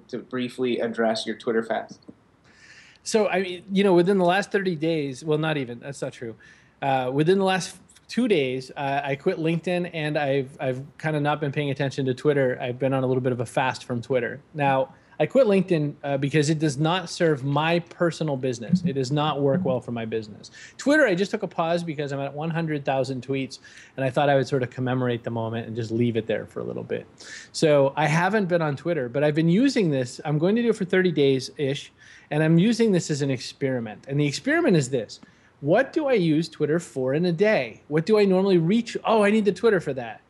to briefly address your Twitter fast. So, I mean, within the last 30 days, well, not even, that's not true. Within the last 2 days, I quit LinkedIn, and I've kind of not been paying attention to Twitter. I've been on a little bit of a fast from Twitter. Now, I quit LinkedIn because it does not serve my personal business. It does not work well for my business. Twitter, I just took a pause because I'm at 100,000 tweets, and I thought I would sort of commemorate the moment and just leave it there for a little bit. So I haven't been on Twitter, but I've been using this. I'm going to do it for 30 days-ish, and I'm using this as an experiment. And the experiment is this. What do I use Twitter for in a day? What do I normally reach? Oh, I need the Twitter for that,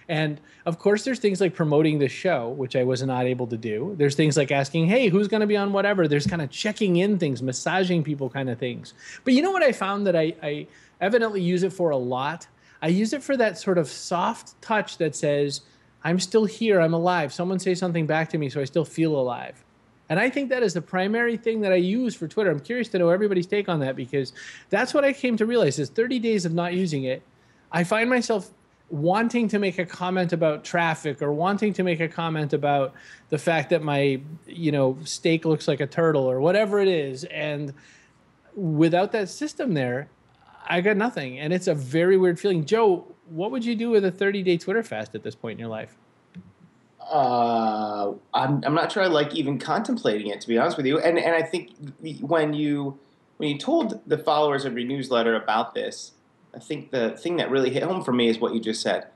And of course, there's things like promoting the show, which I was not able to do. There's things like asking, hey, who's going to be on whatever? There's kind of checking in things, massaging people kind of things. But you know what I found that I evidently use it for a lot? I use it for that sort of soft touch that says, I'm still here, I'm alive. Someone say something back to me so I still feel alive. And I think that is the primary thing that I use for Twitter. I'm curious to know everybody's take on that, because that's what I came to realize is 30 days of not using it. I find myself wanting to make a comment about traffic, or wanting to make a comment about the fact that my, steak looks like a turtle, or whatever it is. And without that system there, I got nothing. And it's a very weird feeling. Joe, what would you do with a 30-day Twitter fast at this point in your life? I'm not sure I like even contemplating it, to be honest with you. And I think when you told the followers of your newsletter about this, I think the thing that really hit home for me is what you just said.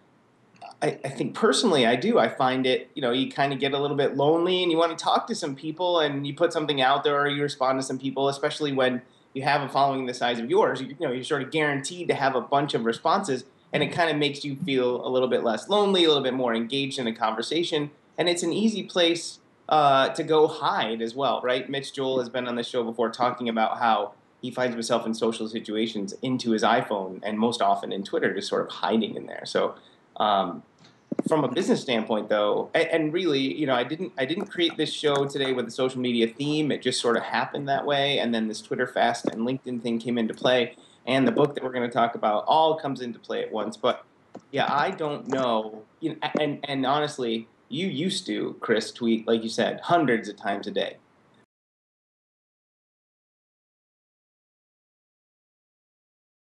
I think personally I do. I find it, you kind of get a little bit lonely and you want to talk to some people, and you put something out there or you respond to some people, especially when you have a following the size of yours. You're sort of guaranteed to have a bunch of responses. And it kind of makes you feel a little bit less lonely, a little bit more engaged in a conversation. And it's an easy place to go hide as well, right? Mitch Joel has been on the show before talking about how he finds himself in social situations into his iPhone, and most often in Twitter, just sort of hiding in there. So from a business standpoint, though, and really, I didn't create this show today with a social media theme. It just sort of happened that way. And then this Twitter fast and LinkedIn thing came into play. And the book that we're going to talk about all comes into play at once. But yeah, I don't know. And honestly, you used to, Chris, tweet, like you said, hundreds of times a day.